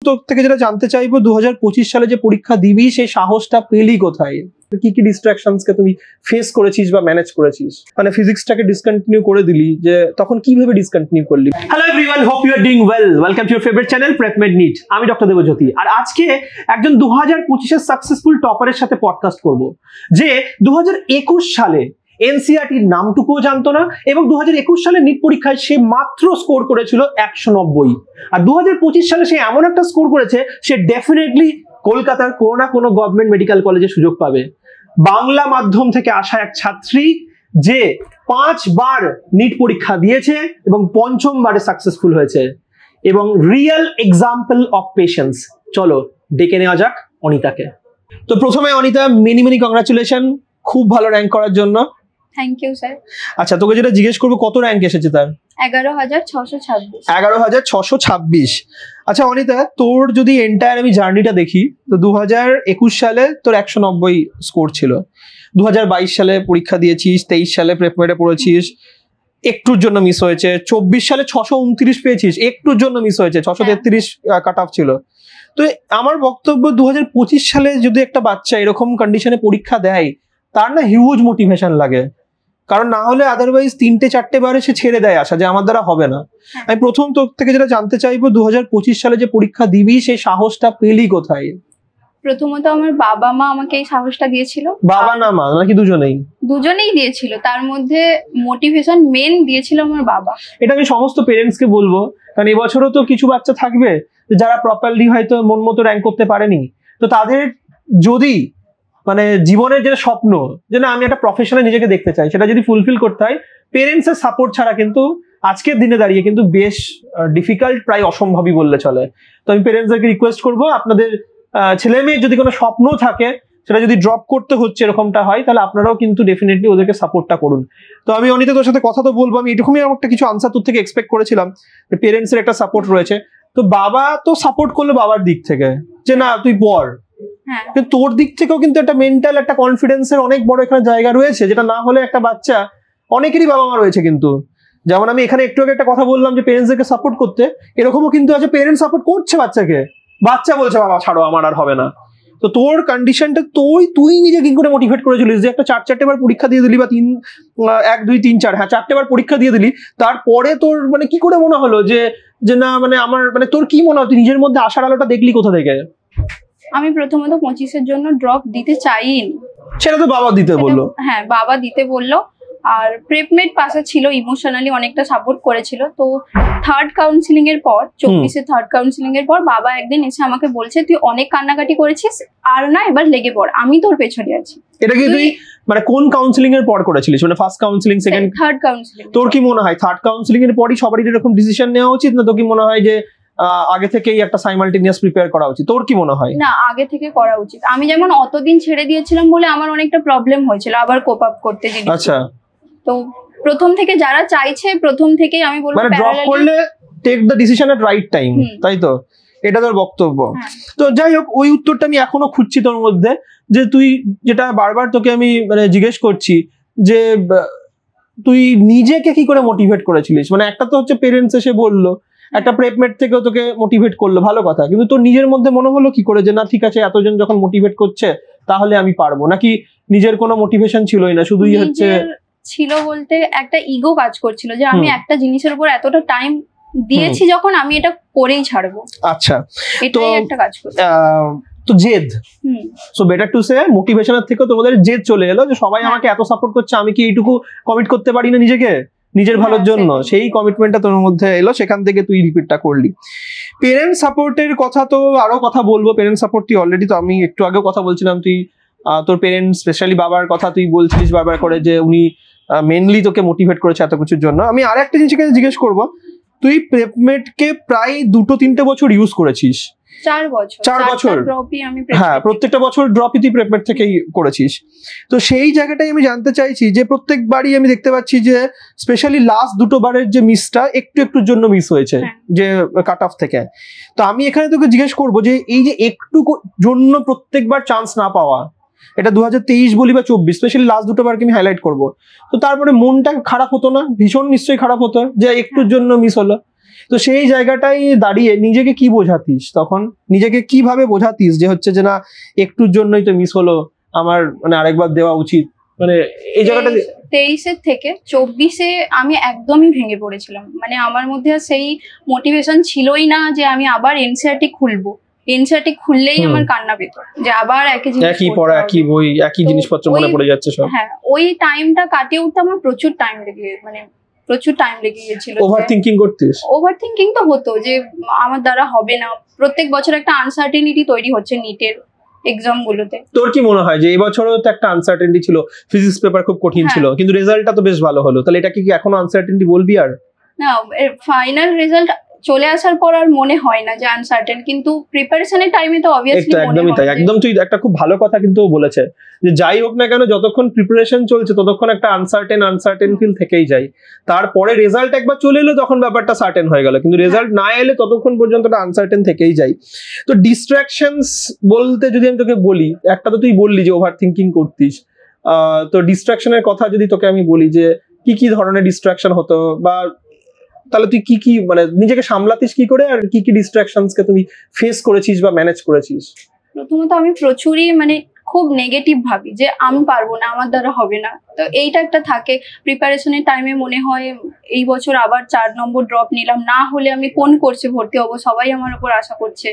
তোর থেকে যেটা জানতে চাইবো 2025 সালে যে পরীক্ষা দিবি সেই সাহসটা পেলি কোথায়? কি কি ডিস্ট্রাকশনস কে তুমি ফেস করেছিস বা ম্যানেজ করেছিস? মানে ফিজিক্সটাকে ডিসকন্টিনিউ করে দিলি, যে তখন কিভাবে ডিসকন্টিনিউ করলি? Hello everyone, hope you are doing well. Welcome to your favourite channel PrepMed NEET. আমি ডক্টর দেবজ্যোতি, আর আজকে একজন 2025 এর সাকসেসফুল টপারের সাথে পডকাস্ট করব, যে 2021 সালে এনসিইআরটির নামটুকুও জানতো না এবং 2021 সালে নিট পরীক্ষায় সে মাত্র স্কোর করেছিল 190, আর 2025 সালে সে এমন একটা স্কোর করেছে সে ডেফিনেটলি কলকাতার কোনো না কোনো গভর্নমেন্ট মেডিকেল কলেজে সুযোগ পাবে। বাংলা মাধ্যম থেকে আসা এক ছাত্রী যে 5 বার নিট পরীক্ষা দিয়েছে এবং 5ম বারে সাকসেসফুল হয়েছে, এবং রিয়েল এক্সাম্পল অফ পেশেন্স। চলো ডেকে নেওয়া যাক অনিতাকে। তো প্রথমে অনিতা, মেনি মেনি কংগ্রাচুলেশন খুব ভালো র্যাঙ্ক করার জন্য। Thank you sir. আচ্ছা, তোকে যেটা জিজ্ঞেস করবো, কত র্যাঙ্ক এসেছে তার? 11,626। 11,626। আচ্ছা অনিতা, তোর যদি এন্টায়ার আমি জার্নিটা দেখি, তো 2021 সালে তোর 190 স্কোর ছিল, 2022 সালে পরীক্ষা দিয়েছিস, 23 সালে প্রেপমেডে পড়েছিস, একটুর জন্য মিস হয়েছে, 24 সালে 629 পেয়েছিস, একটুর জন্য মিস হয়েছে, 633 কাট অফ ছিল। তো আমার বক্তব্য, 2025 সালে যদি একটা বাচ্চা এরকম কন্ডিশনে পরীক্ষা দেয়, তার না হিউজ মোটিভেশন লাগে, কারণ না হলে আদারওয়াইজ 3-4 বারে সে ছেড়ে দেয় আসা, যে আমার দ্বারা হবে না। আমি প্রথম তোর থেকে যেটা জানতে চাইবো, 2025 সালে যে পরীক্ষা দিবি সেই সাহসটা পেলি কোথায়? প্রথমত আমার বাবা মা আমাকে এই সাহসটা দিয়েছিল। বাবা না মা নাকি দুজনেই? দুজনেই দিয়েছিল, তার মধ্যে মোটিভেশন মেন দিয়েছিল আমার বাবা। এটা আমি সমস্ত পেরেন্টস কে বলবো, কারণ এবছরও তো কিছু বাচ্চা থাকবে যারা প্রপারলি হয়তো মন মতো র্যাঙ্ক করতে পারেনি। তো তাদের যদি মানে জীবনের যে স্বপ্ন, যে না আমি একটা প্রফেশনে নিজেকে দেখতে চাই, সেটা যদি ফুলফিল করতে হয়, পেরেন্টস এর সাপোর্ট ছাড়া কিন্তু আজকের দিনে দাঁড়িয়ে কিন্তু বেশ ডিফিকাল্ট, প্রায় অসম্ভবই বললে চলে। তো আমি পেরেন্টসদেরকে রিকোয়েস্ট করবো, আপনাদের ছেলে মেয়ের যদি কোনো স্বপ্ন থাকে, সেটা যদি ড্রপ করতে হচ্ছে এরকমটা হয়, তাহলে আপনারাও কিন্তু ডেফিনেটলি ওদেরকে সাপোর্টটা করুন। তো আমি অনিতা তোর সাথে কথা তো বলবো, আমি এরকমই একটা কিছু আনসার তোর থেকে এক্সপেক্ট করেছিলাম, যে পেরেন্টস এর একটা সাপোর্ট রয়েছে। তো বাবা তো সাপোর্ট করলো বাবার দিক থেকে, যে না তুই পড়, কিন্তু তোর দিক থেকেও কিন্তু একটা মেন্টাল একটা কনফিডেন্সের অনেক বড় এখানে জায়গা রয়েছে, যেটা না হলে একটা বাচ্চা, অনেকেরই বাবা মা রয়েছে কিন্তু, যেমন আমি এখানে একটু আগে একটা কথা বললাম যে পেরেন্টসদেরকে সাপোর্ট করতে, এরকমও কিন্তু আছে পেরেন্টস সাপোর্ট করছে বাচ্চাকে, বাচ্চা বলছে বাবা ছাড়ো আমার আর হবে না। তো তোর কন্ডিশনটা তুই নিজে কি করে মোটিভেট করেছিলিস, যে একটা 4 বার পরীক্ষা দিয়ে দিলি, বা 1 2 3 4 4টে বার পরীক্ষা দিয়ে দিলি, তারপরে তোর মানে কি করে মনে হলো যে না মানে আমার মানে তোর কি মনে হয়, তুই নিজের মধ্যে আশার আলোটা দেখলি কোথা থেকে? আমি প্রথমত 25-এর জন্য ড্রপ দিতে চাইনি। সেটা তো বাবা দিতে বললো। হ্যাঁ, বাবা দিতে বললো, আর প্রেপমেড পাশে ছিল, ইমোশনালি অনেকটা সাপোর্ট করেছিল। তো থার্ড কাউন্সিলিং এর পর, 24-এর থার্ড কাউন্সিলিং এর পর বাবা একদিন এসে আমাকে বলছে, তুই অনেক কান্নাকাটি করেছিস, আর না এবার লেগে পড়, আমি তোর পেছনে আছি। এটা কি তুই মানে কোন কাউন্সিলিং এর পর করেছিলিস, মানে first counselling, second, third counselling? তোর কি মনে হয় থার্ড কাউন্সিলিং এর পরই সবারই এরকম ডিসিশন নেওয়া উচিত, না তোর কি মনে হয় যে আগে থেকেই একটা সাইমালটেনিয়াস প্রিপেয়ার করা উচিত? তোর কি মনে হয়? না, আগে থেকে করা উচিত। আমি যেমন অতদিন ছেড়ে দিয়েছিলাম বলে আমার অনেকটা প্রবলেম হয়েছিল আবার কোপ আপ করতে। আচ্ছা, তো প্রথম থেকে যারা চাইছে, প্রথম থেকেই আমি বলবো মানে ড্রপ করলে take the decision at right time, তাই তো? এটা তোর বক্তব্য। তো যাই হোক, ওই উত্তরটা আমি এখনো খুঁজছি তোর মধ্যে, যে তুই যেটা বারবার তোকে আমি মানে জিজ্ঞেস করছি, যে তুই নিজেকে কি করে মোটিভেট করেছিলিস? মানে একটা তো হচ্ছে পেরেন্টস এসে বললো, একটা প্রেপমেট থেকেও তোকে মোটিভেট করলো, ভালো কথা, কিন্তু তোর নিজের মধ্যে মনে হলো কি করে যে না ঠিক আছে, এতজন যখন মোটিভেট করছে তাহলে আমি পারবো? নাকি নিজের কোনো মোটিভেশন ছিলই না, শুধুই হচ্ছে ছিল বলতে একটা ইগো কাজ করছিল, যে আমি একটা জিনিসের উপর এতটা টাইম দিয়েছি, যখন আমি এটা করেই ছাড়বো। আচ্ছা, এটাই একটা কাজ করছে। তো জেদ, সো বেটার টু সে মোটিভেশনের থেকে তোমাদের জেদ চলে এলো, যে সবাই আমাকে এত সাপোর্ট করছে, আমি কি এইটুকু কমিট করতে পারি না নিজেকে নিজের ভালোর জন্য? সেই কমিটমেন্টটা তোর মধ্যে এলো, সেখান থেকে তুই রিপিটটা করলি। পেরেন্ট সাপোর্টের কথা তো আরো কথা বলবো, পেরেন্ট সাপোর্ট তুই অলরেডি, তো আমি একটু আগেও কথা বলছিলাম, তুই তোর পেরেন্টস স্পেশালি বাবার কথা তুই বলছিলিস বারবার করে, যে উনি মেনলি তোকে মোটিভেট করেছে এত কিছুর জন্য। আমি আর একটা জিনিস জিজ্ঞেস করবো, তুই প্রেপমেডকে প্রায় 2-3 বছর ইউজ করেছিস। 4 বছর। হ্যাঁ, প্রত্যেকটা বছর ড্রপই তুই প্রেপমেড থেকেই করেছিস। তো সেই জায়গাটাই আমি জানতে চাইছি, যে প্রত্যেকবারই আমি দেখতে পাচ্ছি যে স্পেশালি লাস্ট 2 বারের যে মিসটা একটুর জন্য মিস হয়েছে, যে কাট অফ থেকে। তো আমি এখানে তোকে জিজ্ঞেস করবো, যে এই যে একটু জন্য প্রত্যেকবার চান্স না পাওয়া, এটা 2023 বলি বা 24, স্পেশালি লাস্ট 2 বারকে আমি হাইলাইট করবো, তো তারপরে মনটা খারাপ হতো না? ভীষণ নিশ্চয়ই খারাপ হতো, যে একটুর জন্য মিস হলো। তো সেই জায়গাটাই দাঁড়িয়ে নিজেকে কি বোঝাতিস তখন, নিজেকে কিভাবে বোঝাতিস যে হচ্ছে যে না একটুর জন্যই তো মিস হলো, আমার মানে আরেকবার দেওয়া উচিত, মানে এই জায়গাটা 23 থেকে 24 আমি একদমই ভেঙে পড়েছিলাম। মানে আমার মধ্যে সেই মোটিভেশন ছিলই না যে আমি আবার এনসিইআরটি খুলবো। এনসিইআরটি খুললেই আমার কান্না পেত যে আবার একই জিনিস, একই পড়া, একই বই, একই জিনিসপত্র মনে পড়ে যাচ্ছে সব। হ্যাঁ, ওই টাইমটা কাটিয়ে উঠতে আমার প্রচুর টাইম লেগে গিয়েছিল। ওভার থিঙ্কিং করতিস? ওভার থিঙ্কিং তো হতো যে আমার দ্বারা হবে না। প্রত্যেক বছর একটা আনসার্টেনিটি তৈরি হচ্ছে নিটের এক্সাম গুলোতে। তোর কি মনে হয় যে এই বছরও তো একটা আনসার্টেনিটি ছিল, ফিজিক্স পেপার খুব কঠিন ছিল, কিন্তু রেজাল্টটা তো বেশ ভালো হলো, তাহলে এটা কি এখনো আনসার্টেনিটি বলবি? আর না, ফাইনাল রেজাল্ট চলে আসার পর আর মনে হয় না যে আনসার্টেন, কিন্তু প্রিপারেশনের টাইমে তো অবভিয়াসলি একদমই তাই, একদম। তুই একটা খুব ভালো কথা কিন্তু বলেছে যে যাই হোক না কেন যতক্ষণ প্রিপারেশন চলছে ততক্ষণ একটা আনসার্টেন ফিল থেকেই যায়। তারপরে রেজাল্ট একবার চলে এলো তখন ব্যাপারটা সার্টেন হয়ে গেল, কিন্তু রেজাল্ট না এলে ততক্ষণ পর্যন্ত আনসার্টেন থেকেই যায়। তো ডিস্ট্রাকশনস বলতে যদি আমি তোকে বলি, একটা তো তুই বললি যে ওভার থিঙ্কিং করতিস, তো ডিস্ট্রাকশনের কথা যদি তোকে আমি বলি যে কি কি ধরনের ডিস্ট্রাকশন হতো, বা তাহলে তুই কি কি মানে নিজেকে সামলাতিস কি করে, আর কি কি ডিস্ট্রাকশনসকে তুমি ফেস করেছিস বা ম্যানেজ করেছিস? প্রথমত আমি প্রচুরই মানে খুব নেগেটিভ ভাবি যে আমি পারবো না, আমার দ্বারা হবে না। তো এইটা একটা থাকে। প্রিপারেশনের টাইমে মনে হয় এই বছর আবার 4 নম্বর ড্রপ নিলাম, না হলে আমি কোন কোর্সে ভর্তি হবো, সবাই আমার উপর আশা করছে।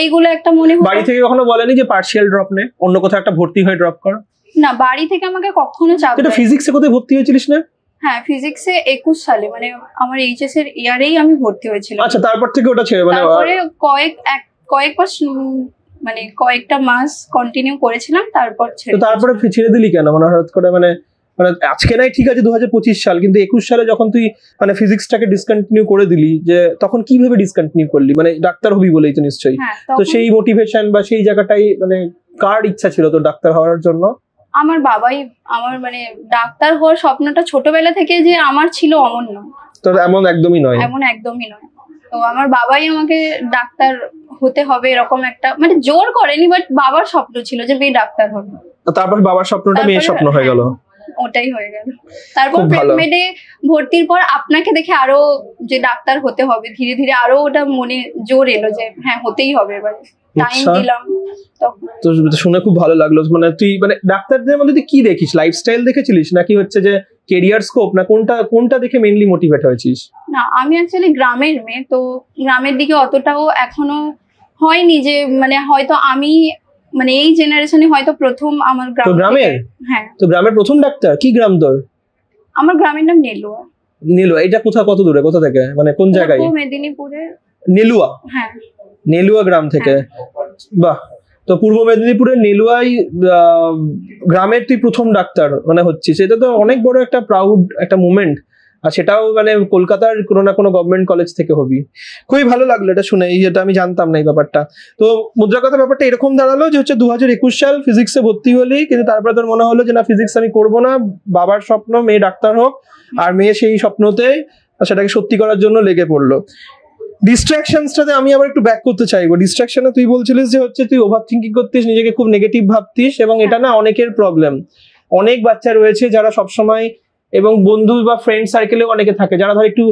এইগুলো একটা মনে হয়। বাড়ি থেকে কখনো বলেনি যে পার্সিয়াল ড্রপ নে, অন্য কোথাও একটা ভর্তি হয়ে ড্রপ কর? না, বাড়ি থেকে আমাকে কখনো চাপ দেয়নি। ফিজিক্সে কোথায় ভর্তি হয়েছিলিস না? হ্যাঁ, ফিজিক্সে 21 সালে মানে আমার এইচএস এর ইয়ারেই আমি ভর্তি হয়েছিলাম। আচ্ছা, তারপর থেকে ওটা ছেড়ে মানে তারপরে মানে কয়েকটা মাস কন্টিনিউ করেছিলাম, তারপর তারপরে ছেড়ে দিলি কেন? মানে হঠাৎ করে মানে আজকে নাই ঠিক আছে 2025 সাল, কিন্তু 21 সালে যখন তুই মানে ফিজিক্সটাকে ডিসকন্টিনিউ করে দিলি, যে তখন কিভাবে ডিসকন্টিনিউ করলি? মানে ডাক্তার হবি বলেই তো নিশ্চয়ই। তো সেই মোটিভেশন বা সেই জায়গাটাই মানে কার ইচ্ছা ছিল তোর ডাক্তার হওয়ার জন্য? আমার বাবাই। আমার মানে ডাক্তার হওয়ার স্বপ্নটা ছোটবেলা থেকে যে আমার ছিল অমন নয়। তো এমন একদমই নয়। তো আমার বাবাই আমাকে ডাক্তার হতে হবে এরকম একটা মানে জোর করেনি, বাট বাবার স্বপ্ন ছিল যে মেয়ে ডাক্তার হবে। তারপর বাবার স্বপ্নটা মেয়ের স্বপ্ন হয়ে গেল। ওটাই হয়ে গেল। তারপর প্রেপমেডে ভর্তির পর আপনাকে দেখে আরো যে ডাক্তার হতে হবে, ধীরে ধীরে আরো ওটা মনে জোর এলো যে হ্যাঁ হতেই হবে। এবার টাইম দিলাম। তো শুনে খুব ভালো লাগলো। মানে তুই মানে ডাক্তারদের মধ্যে তুই কি দেখিস? লাইফস্টাইল দেখেছিলিস নাকি হচ্ছে যে ক্যারিয়ার স্কোপ, না কোনটা দেখে মেইনলি মোটিভেট হয়েছিস? না, আমি অ্যাকচুয়ালি গ্রামের মেয়ে, তো গ্রামের দিকে অতটাও এখনো হয়নি যে মানে হয়তো আমি মানে এই জেনারেশনে হয়তো প্রথম আমার গ্রামের। হ্যাঁ, তো গ্রামের প্রথম ডাক্তার। কি গ্রাম তোর? আমার গ্রামের নাম নেলুয়া। নেলুয়া, এটা কত দূরে, কোথা থেকে, মানে কোন জায়গায়? মেদিনীপুরে। নেলুয়া? হ্যাঁ, নেলুয়া গ্রাম থেকে। বাহ। তো পূর্ব মেদিনীপুরের নেলুয়াই গ্রামের তুই প্রথম ডাক্তার মানে হচ্ছিস, এটা তো অনেক বড় একটা প্রাউড একটা মুভমেন্ট। আর সেটাও মানে কলকাতার কোনো না কোনো গভর্নমেন্ট কলেজ থেকে হবি। খুবই ভালো লাগলো এটা শুনে, এটা আমি জানতাম না এই ব্যাপারটা। তো মুদ্রাকথা ব্যাপারটা এরকম দাঁড়ালো যে হচ্ছে 2021 সাল ফিজিক্সে ভর্তি হলি, কিন্তু তারপরে তোর মনে হলো যে না ফিজিক্স আমি করবো না, বাবার স্বপ্ন মেয়ে ডাক্তার হোক, আর মেয়ে সেই স্বপ্নতে সেটাকে সত্যি করার জন্য লেগে পড়লো। ডিস্ট্রাকশনসটাতে আমি আবার একটু ব্যাক করতে চাইবো। ডিস্ট্রাকশনে তুই বলছিলিস যে হচ্ছে তুই ওভার থিঙ্কিং করতিস, নিজেকে খুব নেগেটিভ ভাবতিস, এবং এটা না অনেকের প্রবলেম। অনেক বাচ্চা রয়েছে যারা সবসময়, এবং বন্ধু বা ফ্রেন্ড সার্কেলেও অনেকে থাকে যারা ধর একটু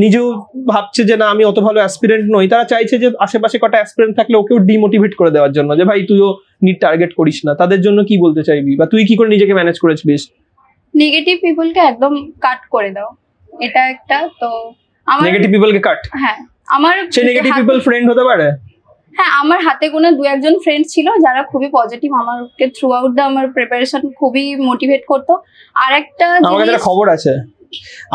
নিজেও ভাবছে যে না আমি অত ভালো অ্যাসপিরেন্ট নই, তারা চাইছে যে আশেপাশে কটা অ্যাসপিরেন্ট থাকলে ওকেও ডিমোটিভেট করে দেওয়ার জন্য, যে ভাই তুইও নিট টার্গেট করিস না। তাদের জন্য কি বলতে চাইবি, বা তুই কি করে নিজেকে ম্যানেজ করেছিলিস? নেগেটিভ পিপলকে একদম কাট করে দাও, এটা একটা। তো নেগেটিভ পিপলকে কাট। হ্যাঁ, আমার সেই নেগেটিভ পিপল ফ্রেন্ড হতে পারে। হ্যাঁ, আমার হাতে গোনা 2-1 ফ্রেন্ড ছিল যারা খুবই পজিটিভ, আমাকে থ্রু আউট দা আমার প্রিপারেশন খুবই মোটিভেট করতো। আর একটা আমার কাছে খবর আছে,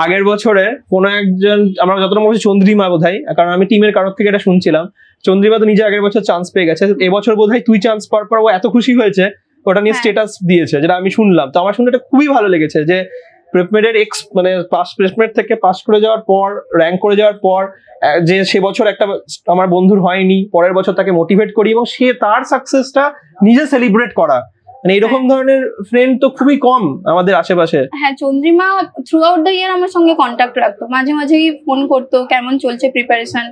আগের বছরে কোনো একজন, আমরা যতটা মনে হচ্ছে চন্দ্রিমা বোধহয়, কারণ আমি টিমের কারোর থেকে এটা শুনছিলাম, চন্দ্রিমা তো নিজে আগের বছর চান্স পেয়ে গেছে, এবছর বোধহয় তুই চান্স পাওয়ার পর ও এত খুশি হয়েছে, ওটা নিয়ে স্ট্যাটাস দিয়েছে, যেটা আমি শুনলাম। তো আমার শুনে এটা খুবই ভালো লেগেছে যে প্রেপমেডের মানে প্রেপমেড থেকে পাস করে যাওয়ার পর, র্যাঙ্ক করে যাওয়ার পর, যে সে বছর একটা আমার বন্ধুর হয়নি, পরের বছর তাকে মোটিভেট করি এবং সে তার সাকসেসটা নিজে সেলিব্রেট করা, মানে এরকম ধরনের ফ্রেন্ড তো খুবই কম আমাদের আশেপাশে। হ্যাঁ, Chandrima through out the year আমার সঙ্গে কন্ট্যাক্ট রাখতো, মাঝে মাঝেই ফোন করতো, কেমন চলছে প্রিপারেশন,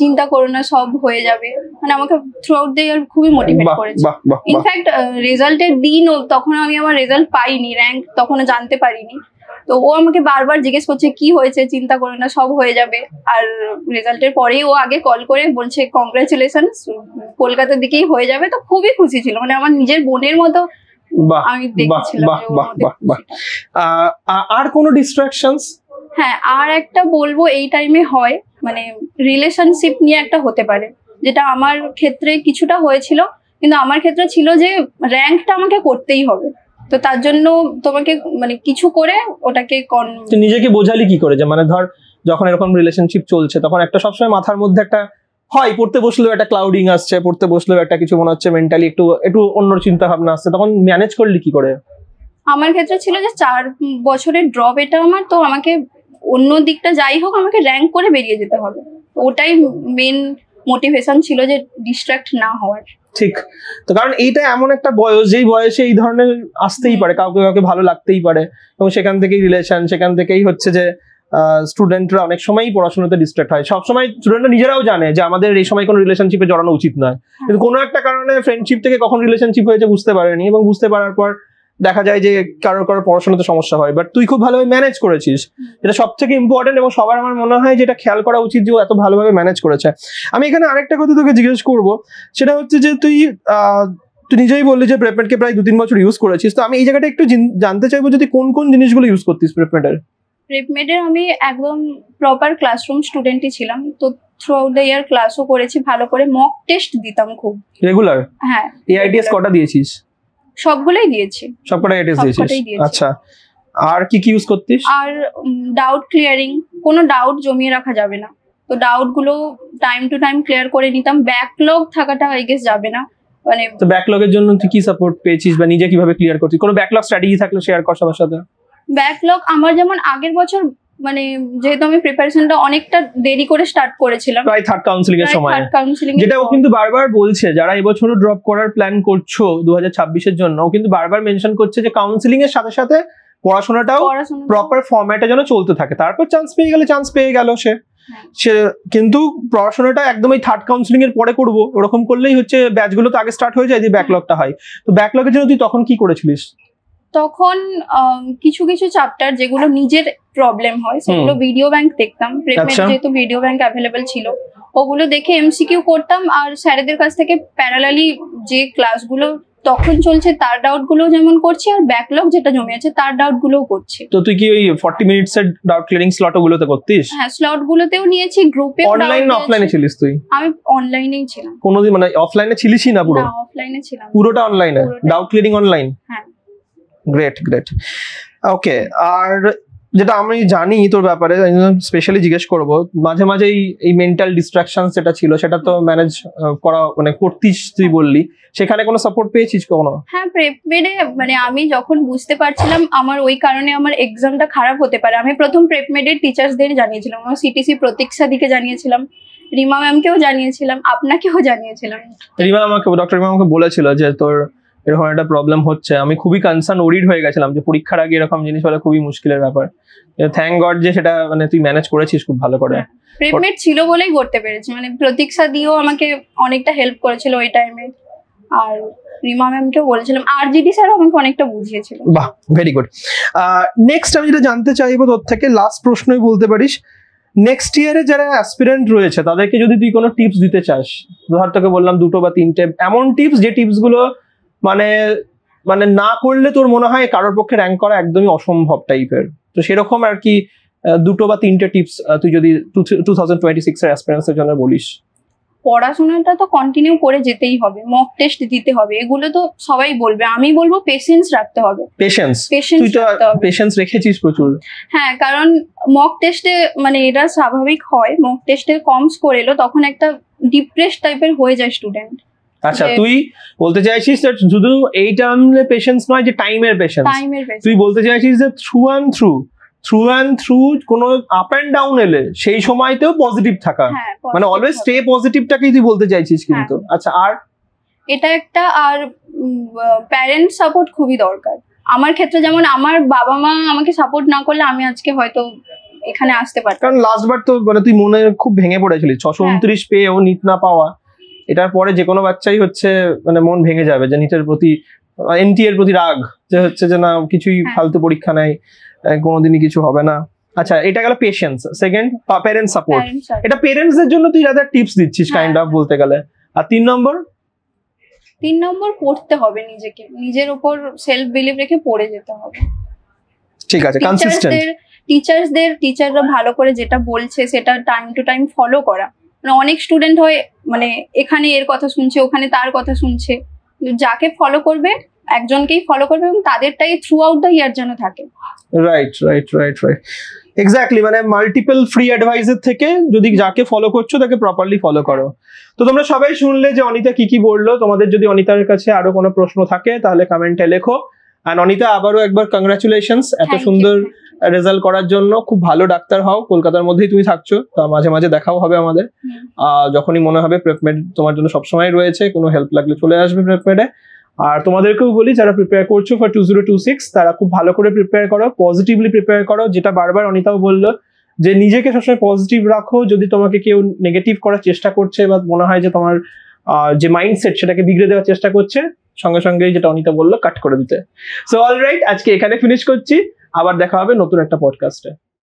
চিন্তা করো না সব হয়ে যাবে, মানে আমাকে থ্রু আউট দ্য ইয়ার খুবই মোটিভেট করেছে। ইনফ্যাক্ট রেজাল্টের দিনও, তখন আমি আমার রেজাল্ট পাইনি, র্যাঙ্ক তখনও জানতে পারিনি, তো ও আমাকে বারবার জিজ্ঞেস করছে কি হয়েছে, চিন্তা করো না, সব হয়ে যাবে। আর রেজাল্টের পরেই ও আগে কল করে বলছে কংগ্রাচুলেশন, কলকাতার দিকেই হয়ে যাবে। তো খুবই খুশি ছিল, মানে আমার নিজের বোনের মতো আমি দেখেছিলাম। আর কোনো ডিস্ট্রাকশনস? হ্যাঁ, আর একটা বলবো এই টাইমে হয়, মানে রিলেশনশিপ নিয়ে একটা হতে পারে, যেটা আমার ক্ষেত্রে কিছুটা হয়েছিল। কিন্তু আমার ক্ষেত্রে ছিল যে র্যাঙ্কটা আমাকে করতেই হবে, তো তার জন্য তোমাকে মানে কিছু করে ওটাকে নিজেকে বোঝালি কি করে? যে মানে ধর যখন এরকম রিলেশনশিপ চলছে তখন একটা সবসময় মাথার মধ্যে একটা হয়, পড়তে বসলেও একটা ক্লাউডিং আসছে, পড়তে বসলেও একটা কিছু মনে হচ্ছে মেন্টালি একটু একটু অন্য চিন্তা ভাবনা আসছে, তখন ম্যানেজ করলি কি করে? আমার ক্ষেত্রে ছিল যে 4 বছরের ড্রপ এটা আমার, তো আমাকে অন্য দিকটা যাই হোক আমাকে র্যাঙ্ক করে বেরিয়ে যেতে হবে, ওটাই মেন মোটিভেশন ছিল, যে ডিস্ট্রাক্ট না হওয়ার। ঠিক, তো কারণ এইটা এমন একটা বয়স, যেই বয়সে এই ধরনের আসতেই পারে, কাউকে কাউকে ভালো লাগতেই পারে, এবং সেখান থেকেই রিলেশন, সেখান থেকেই হচ্ছে যে স্টুডেন্টরা অনেক সময়ই পড়াশোনাতে ডিস্ট্রাক্ট হয়। সবসময় স্টুডেন্টরা নিজেরাও জানে যে আমাদের এই সময় কোনো রিলেশনশিপে জড়ানো উচিত নয়, কিন্তু কোনো একটা কারণে ফ্রেন্ডশিপ থেকে কখন রিলেশনশিপ হয়েছে বুঝতে পারেনি, এবং বুঝতে পারার পর দেখা যায় যে কারোর পড়াশোনাতে সমস্যা হয়। বাট তুই খুব ভালোভাবে ম্যানেজ করেছিস, এটা সব থেকে ইম্পর্টেন্ট, এবং সবার আমার মনে হয় যেটা খেয়াল করা উচিত যে ও এত ভালোভাবে ম্যানেজ করেছে। আমি এখানে আরেকটা কথা তোকে জিজ্ঞেস করবো, সেটা হচ্ছে যে তুই নিজেই বললি যে প্রেপমেটকে প্রায় 2-3 বছর ইউজ করেছিস, তো আমি এই জায়গাটা একটু জানতে চাইবো যদি কোন কোন জিনিসগুলো ইউজ করতিস প্রেপমেটের? প্রেপমেটের আমি একদম প্রপার ক্লাসরুম স্টুডেন্টই ছিলাম, তো থ্রু আউট দ্য ইয়ার ক্লাসও করেছি ভালো করে, মক টেস্ট দিতাম খুব রেগুলার। হ্যাঁ, এআইটিএস কটা দিয়েছিস? সবগুলোই দিয়েছি। সবকটা এআইটিএস দিয়েছিস? আচ্ছা, আর কি কি ইউজ করতিস? আর ডাউট ক্লিয়ারিং, কোনো ডাউট জমিয়ে রাখা যাবে না, তো ডাউট গুলো টাইম টু টাইম ক্লিয়ার করে নিতাম। ব্যাকলগ থাকাটা আই গেস যাবে না, মানে তো ব্যাকলগের জন্য তুই কি সাপোর্ট পেয়েছিস বা নিজে কিভাবে ক্লিয়ার করছিস? কোনো ব্যাকলগ স্ট্র্যাটেজি থাকলে শেয়ার কর সবার সাথে। ব্যাকলগ আমার যেমন আগের বছর, মানে যেহেতু আমি প্রিপারেশনটা অনেকটা দেরি করে স্টার্ট করেছিলাম, প্রায় থার্ড কাউন্সিলিং এর সময়, যেটা ও কিন্তু বারবার বলছে, যারা এবছরও ড্রপ করার প্ল্যান করছো 2026 এর জন্য, ও কিন্তু বারবার মেনশন করছে যে কাউন্সিলিং এর সাথে সাথে পড়াশোনাটাও প্রপার ফরম্যাটে যেন চলতে থাকে, তারপর চান্স পেয়ে গেল সে কিন্তু পড়াশোনাটা একদমই থার্ড কাউন্সিলিং এর পরে করবো, ওরকম করলেই হচ্ছে ব্যাচগুলো তো আগে স্টার্ট হয়ে যায়, যে ব্যাকলগটা হয়। তো ব্যাকলগের জন্য তুই তখন কি করেছিলিস? তখন কিছু কিছু চ্যাপ্টার যেগুলো নিজের প্রবলেম হয় সেগুলো ভিডিও ব্যাংক দেখতাম, প্রেপমেট যেহেতু ভিডিও ব্যাংক অ্যাভেলেবল ছিল, ওগুলো দেখে এমসিকিউ করতাম, আর স্যারেদের কাছ থেকে প্যারালালি যে ক্লাসগুলো তখন চলছে তার ডাউট গুলো যেমন করছি, আর ব্যাকলগ যেটা জমে আছে তার ডাউট গুলোও করছি। তো তুই কি ওই 40 মিনিটস এর ডাউট ক্লিয়ারিং স্লট গুলোতে করতিস? হ্যাঁ, স্লট গুলোতেও নিয়েছি, গ্রুপে। অনলাইন না অফলাইনে ছিলিস তুই? আমি অনলাইনেই ছিলাম। কোনোদিন মানে অফলাইনে ছিলিসই না? পুরো না, অফলাইনে ছিলাম। পুরোটা অনলাইনে ডাউট ক্লিয়ারিং অনলাইন? হ্যাঁ। গ্রেট গ্রেট, ওকে। আর যেটা আমি জানি তোর ব্যাপারে, স্পেশালি জিজ্ঞেস করবো, মাঝে মাঝে এই মেন্টাল ডিস্ট্রাকশন যেটা ছিল সেটা তো ম্যানেজ করা মানে করতিস তুই বললি, সেখানে কোনো সাপোর্ট পেয়েছিস কোনো? হ্যাঁ, প্রেপমেডে মানে আমি যখন বুঝতে পারছিলাম আমার ওই কারণে আমার এক্সামটা খারাপ হতে পারে, আমি প্রথম প্রেপমেডের টিচার্সদের জানিয়েছিলাম, আমার সিটিসি প্রতীক্ষা দিকে জানিয়েছিলাম, রিমা ম্যামকেও জানিয়েছিলাম, আপনাকেও জানিয়েছিলাম। ডক্টর রিমা আমাকে বলেছিল যে তোর এরকম একটা প্রবলেম হচ্ছে, আমি খুবই কনসার্ন ওরিড হয়ে গেছিলাম যে পরীক্ষার আগে এরকম জিনিস হলে খুবই মুশকিলের ব্যাপার। থ্যাঙ্ক গড যে সেটা মানে তুই ম্যানেজ করেছিস খুব ভালো করে। প্রেপমেড ছিল বলেই করতে পেরেছি, মানে প্রতীক্ষা দিয়েও আমাকে অনেকটা হেল্প করেছিল ওই টাইমে, আর রিমা ম্যামকেও বলেছিলাম, আরজিডি স্যার আমাকে অনেকটা বুঝিয়েছিল। বাহ, ভেরি গুড। নেক্সট আমি যেটা জানতে চাইবো তোর থেকে, লাস্ট প্রশ্নই বলতে পারিস, নেক্সট ইয়ারে যারা অ্যাসপিরেন্ট রয়েছে তাদেরকে যদি তুই কোনো টিপস দিতে চাস, ধর তোকে বললাম 2 বা 3টে এমন টিপস, যে টিপস গুলো মানে মানে না করলে তোর মনে হয় কারোর পক্ষে র্যাঙ্ক করা একদমই অসম্ভব টাইপের, তো সেরকম আর কি 2 বা 3টে টিপস তুই যদি 2026 এর অ্যাসপিরেন্টসের জন্য বলিস। পড়াশোনাটা তো কন্টিনিউ করে যেতেই হবে, মক টেস্ট দিতে হবে, এগুলো তো সবাই বলবে, আমি বলবো পেশেন্স রাখতে হবে। পেশেন্স? তুই তো পেশেন্স রেখেছিস প্রচুর। হ্যাঁ, কারণ মক টেস্টে মানে এটা স্বাভাবিক হয়, মক টেস্টে কম স্কোর এলো তখন একটা ডিপ্রেস টাইপের হয়ে যায় স্টুডেন্ট। আচ্ছা, তুই বলতে চাইছিস শুধু এই টার্মে পেশেন্স নয়, যে টাইমের পেশেন্স। তুই বলতে চাইছিস যে থ্রু অ্যান্ড থ্রু কোনো আপ অ্যান্ড ডাউন এলে সেই সময়তেও পজিটিভ থাকা, মানে অলওয়েজ স্টে পজিটিভটাকেই তুই বলতে চাইছিস কিন্তু। আচ্ছা, আর এটা একটা, আর প্যারেন্ট সাপোর্ট খুবই দরকার। আমার ক্ষেত্রে যেমন আমার বাবা মা আমাকে সাপোর্ট না করলে আমি আজকে হয়তো এখানে আসতে পারতাম, কারণ লাস্ট বার তো মানে তুই মনে খুব ভেঙে পড়েছিলিস, 629 পেয়েও নিট না পাওয়া, এটার পরে যে কোনো বাচ্চাই হচ্ছে মানে মন ভেঙে যাবে, যে নিটের প্রতি এনটি এর প্রতি রাগ, যে হচ্ছে যে না কিছুই ফালতু পরীক্ষা নেয়, কোনোদিনই কিছু হবে না। আচ্ছা, এটা গেল patience. Second, parents support. Parents are- এটা পেরেন্টসদের জন্য তুই রাদার টিপস দিচ্ছিস কাইন্ড অফ বলতে গেলে। আর 3 নম্বর? 3 নম্বর পড়তে হবে নিজেকে, নিজের উপর সেলফ বিলিভ রেখে পড়ে যেতে হবে। ঠিক আছে, কনসিস্টেন্ট। টিচাররা ভালো করে যেটা বলছে সেটা টাইম টু টাইম ফলো করা। মানে অনেক স্টুডেন্ট হয় মানে এখানে এর কথা শুনছে, ওখানে তার কথা শুনছে, যাকে ফলো করবে একজনকেই ফলো করবে এবং তাদেরটাই থ্রু আউট দ্য ইয়ার যেন থাকে। Right right right right, exactly. মানে মাল্টিপল ফ্রি অ্যাডভাইসের থেকে যদি যাকে ফলো করছো তাকে প্রপারলি ফলো করো। তো তোমরা সবাই শুনলে যে অনিতা কি কি বললো। তোমাদের যদি অনিতার কাছে আরো কোনো প্রশ্ন থাকে তাহলে কমেন্টে লেখো। আর অনিতা, আবারও একবার কংগ্রাচুলেশনস এত Thank you. সুন্দর রেজাল্ট করার জন্য। খুব ভালো ডাক্তার হও, কলকাতার মধ্যেই তুমি থাকছো, তো মাঝে মাঝে দেখাও হবে আমাদের। যখনই মনে হবে প্রেপমেড তোমার জন্য সবসময় রয়েছে, কোনো হেল্প লাগলে চলে আসবে প্রেপমেডে। আর তোমাদেরকেও বলি, যারা প্রিপেয়ার করছো ফর 2026 তারা খুব ভালো করে প্রিপেয়ার করো, পজিটিভলি প্রিপেয়ার করো। যেটা বারবার অনিতাও বললো যে নিজেকে সবসময় পজিটিভ রাখো। যদি তোমাকে কেউ নেগেটিভ করার চেষ্টা করছে বা মনে হয় যে তোমার যে মাইন্ডসেট সেটাকে বিগড়ে দেওয়ার চেষ্টা করছে, সঙ্গে সঙ্গেই যেটা অনিতা বললো কাট করে দিতে। সো অলরাইট, আজকে এখানে ফিনিশ করছি, আবার দেখা হবে নতুন একটা পডকাস্টে।